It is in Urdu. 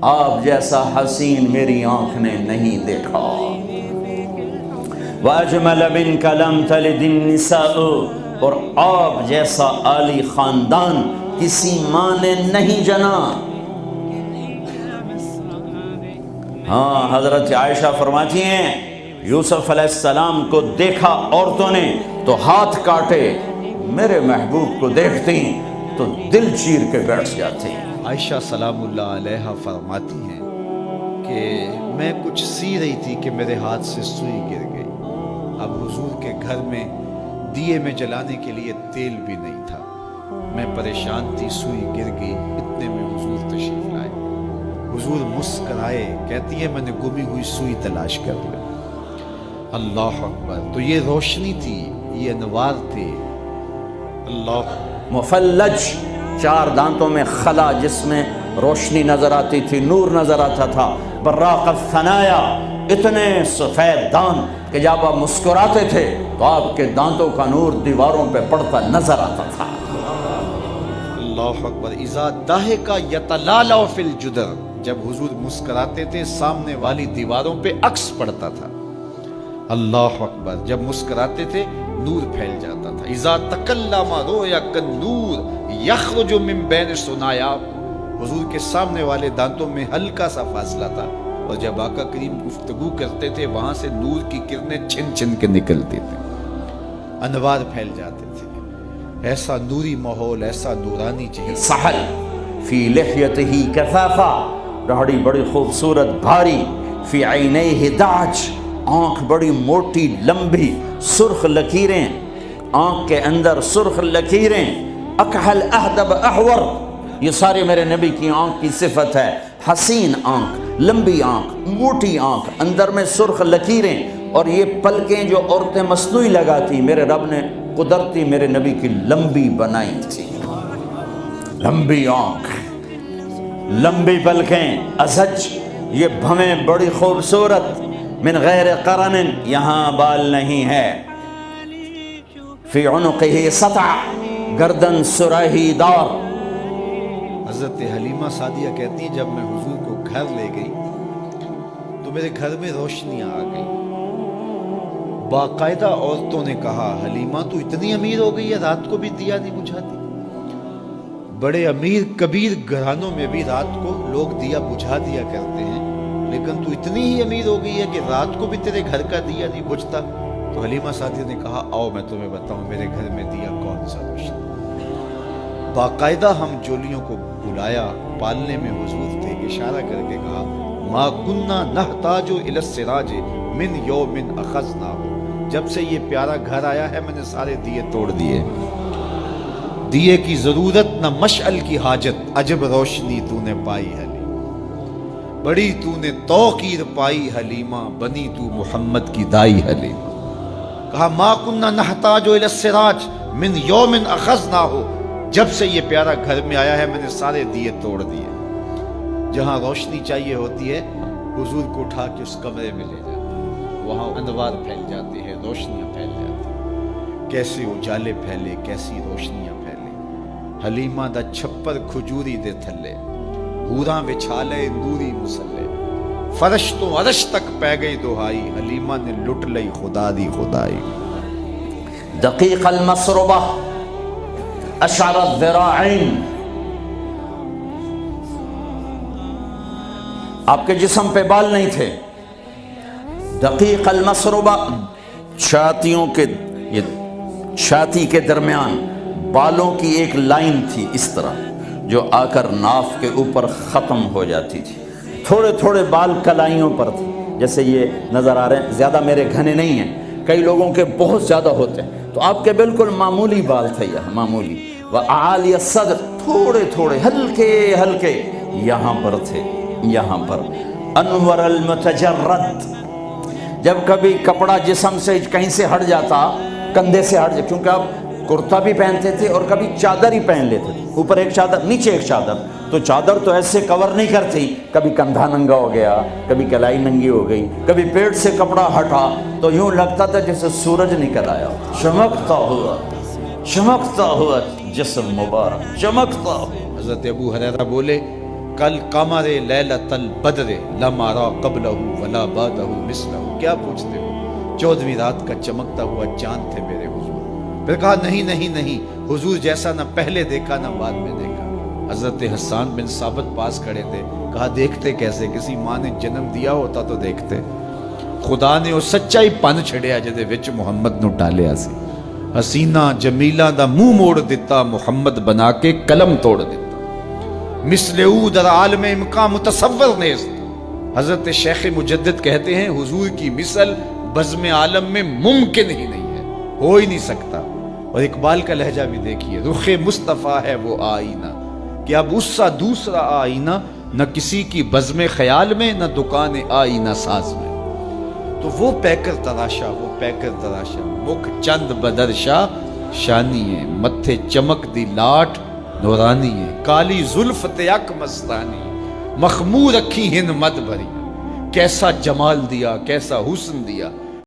آپ جیسا حسین میری آنکھ نے نہیں دیکھا۔ وَأَجْمَلَ مِنْكَ لَمْ تَلِدِ النِّسَاءُ، اور آپ جیسا عالی خاندان کسی ماں نے نہیں جنا۔ ہاں، حضرت عائشہ فرماتی ہیں یوسف علیہ السلام کو دیکھا عورتوں نے تو ہاتھ کاٹے، میرے محبوب کو دیکھتی تو دل چیر کے بیٹھ جاتی۔ عائشہ سلام اللہ علیہا فرماتی ہیں کہ میں کچھ سی رہی تھی کہ میرے ہاتھ سے سوئی گر گئی۔ اب حضور کے گھر میں دیے میں جلانے کے لیے تیل بھی نہیں تھا، میں پریشان تھی، سوئی گر گئی، اتنے میں حضور تشریف لائے۔ حضور مسکرائے، کہتی ہے میں نے گمی ہوئی سوئی تلاش کر لی۔ اللہ اکبر، تو یہ روشنی تھی، یہ انوار تھے۔ اللہ مفلج، چار دانتوں میں خلا جس میں روشنی نظر آتی تھی، نور نظر آتا تھا۔ براق الثنایا، اتنے سفید دانت کہ جب آپ مسکراتے تھے تو آپ کے دانتوں کا نور دیواروں پہ پڑتا نظر آتا تھا۔ اللہ اکبر، اذا ضحک یتلالع فی الجدر، جب حضور مسکراتے تھے سامنے والی دیواروں پہ عکس پڑتا تھا۔ اللہ اکبر، جب مسکراتے تھے نور پھیل جاتا تھا۔ اذا تکلم رویا کالنور یخرج من بین ثنایا، حضور کے سامنے والے دانتوں میں ہلکا سا فاصلہ تھا، اور جب آقا کریم گفتگو کرتے تھے وہاں سے نور کی کرنیں چھن چھن کے نکلتی تھی، انوار پھیل جاتے تھے۔ ایسا نوری ماحول، ایسا نورانی چہرہ۔ سحل فی لحیتہ کثافہ، داڑھی بڑی خوبصورت بھاری، فی عینیہ داج، آنکھ بڑی موٹی لمبی، سرخ لکیریں، آنکھ کے اندر سرخ لکیریں، اکحل اہدب احور، یہ سارے میرے نبی کی آنکھ کی صفت ہے۔ حسین آنکھ، لمبی آنکھ، موٹی آنکھ، اندر میں سرخ لکیریں، اور یہ پلکیں جو عورتیں مصنوعی لگاتی میرے رب نے قدرتی میرے نبی کی لمبی بنائی تھی۔ لمبی آنکھ، لمبی پلکیں، ازج، یہ بھویں بڑی خوبصورت، من غیر قرن، یہاں بال نہیں ہے، فی عنقہ سطع، گردن سراہی دار۔ حضرت حلیمہ سعدیہ کہتی ہیں جب میں حضور کو گھر لے گئی تو میرے گھر میں روشنیاں آ گئی۔ باقاعدہ عورتوں نے کہا حلیمہ تو اتنی امیر ہو گئی ہے، رات کو بھی دیا نہیں بجھاتی۔ بڑے امیر کبیر گھرانوں میں بھی رات کو لوگ دیا بجھا دیا کرتے ہیں، لیکن تو اتنی ہی امیر ہو گئی ہے کہ رات کو بھی تیرے گھر کا دیا نہیں بجھتا۔ تو حلیمہ سعدیہ نے کہا آؤ میں تمہیں بتاؤں میرے گھر میں دیا کون سا روشن۔ باقاعدہ ہم جولیوں کو بلایا، پالنے میں حضور تھے، اشارہ کر کے کہا ما کننا نحتاج الی السراج من یوم اخذناہ، جب سے یہ پیارا گھر آیا ہے میں نے سارے دیے توڑ دیے، دیے کی ضرورت نہ مشعل کی حاجت، عجب روشنی تو نے پائی حلیمہ، بڑی تو نے توقیر پائی حلیمہ، بنی تو محمد کی دائی حلیمہ۔ کہا ما کننا نحتاج الی السراج من یوم اخذناہ، جب سے یہ پیارا گھر میں آیا ہے میں نے سارے دیے توڑ دیے۔ جہاں روشنی چاہیے ہوتی ہے حضور کو اٹھا کے اس کمرے میں لے جاتے، وہاں انوار پھیل جاتے ہیں، روشنیاں پھیل جاتی ہیں، کیسے اجالے پھیلے، کیسی روشنیاں پھیلے۔ حلیمہ دا چھپر کھجوری دے تھلے، حوراں وچھالے نوری مسلے، فرش تو عرش تک پہ گئی دہائی، حلیمہ نے لٹ لئی خدا دی خدائی۔ دقیق المسربہ اشعر الذراعین، آپ کے جسم پہ بال نہیں تھے۔ دقیق المسربہ، چھاتیوں کے، یہ چھاتی کے درمیان بالوں کی ایک لائن تھی اس طرح جو آ کر ناف کے اوپر ختم ہو جاتی تھی، تھوڑے تھوڑے بال کلائیوں پر تھے، جیسے یہ نظر آ رہے ہیں، زیادہ میرے گھنے نہیں ہیں، کئی لوگوں کے بہت زیادہ ہوتے ہیں، تو آپ کے بالکل معمولی بال تھے، یہ معمولی۔ وَأَعَالِيَ الصَّدْرِ، تھوڑے تھوڑے ہلکے ہلکے یہاں پر تھے، یہاں پر۔ انور المتجرد، جب کبھی کپڑا جسم سے کہیں سے ہٹ جاتا، کندھے سے ہٹ جاتا، کیونکہ آپ کرتا بھی پہنتے تھے اور کبھی چادر ہی پہن لیتے تھے، اوپر ایک چادر نیچے ایک چادر، تو چادر تو ایسے کور نہیں کرتی، کبھی کندھا ننگا ہو گیا، کبھی کلائی ننگی ہو گئی، کبھی پیٹ سے کپڑا ہٹا تو یوں لگتا تھا جیسے سورج نکل آیا، چمکتا ہوا جسم مبارک چمکتا ہوا۔ حضرت ابو ہریرہ بولے کل قمر لیلۃ البدر لم ارى قبلہ ولا بعدہ مثلہ. کیا پوچھتے ہو؟ 14ویں رات کا چمکتا ہوا چاند تھے میرے حضور. پھر کہا نہیں نہیں نہیں، حضور جیسا نہ پہلے دیکھا نہ بعد میں دیکھا. حضرت حسان بن ثابت پاس کھڑے تھے. کہا دیکھتے کیسے؟ کسی ماں نے جنم دیا ہوتا تو دیکھتے. خدا نے وہ سچائی پن چھڑیا جدے وچ محمد نو ڈالیا سی. حسینہ جمیلہ دا منہ موڑ دیتا، محمد بنا کے قلم توڑ دیتا. مثل او در عالم امکان متصور نیست. حضرت شیخ مجدد کہتے ہیں حضور کی مثل بزم عالم میں ممکن ہی نہیں ہے، ہو ہی نہیں سکتا. اور اقبال کا لہجہ بھی دیکھیے، رخ مصطفیٰ ہے وہ آئینہ کہ اب اس سا دوسرا آئینہ نہ کسی کی بزم خیال میں نہ دکان آئینہ ساز میں. تو وہ پیکر تراشا، وہ پیکر تراشا، مکھ چند بدرشا شانی ہے، متھے چمک دی لاٹ نورانی ہے، کالی زلف تیک مستانی، مخمور رکھی ہند مد بھری. کیسا جمال دیا، کیسا حسن دیا.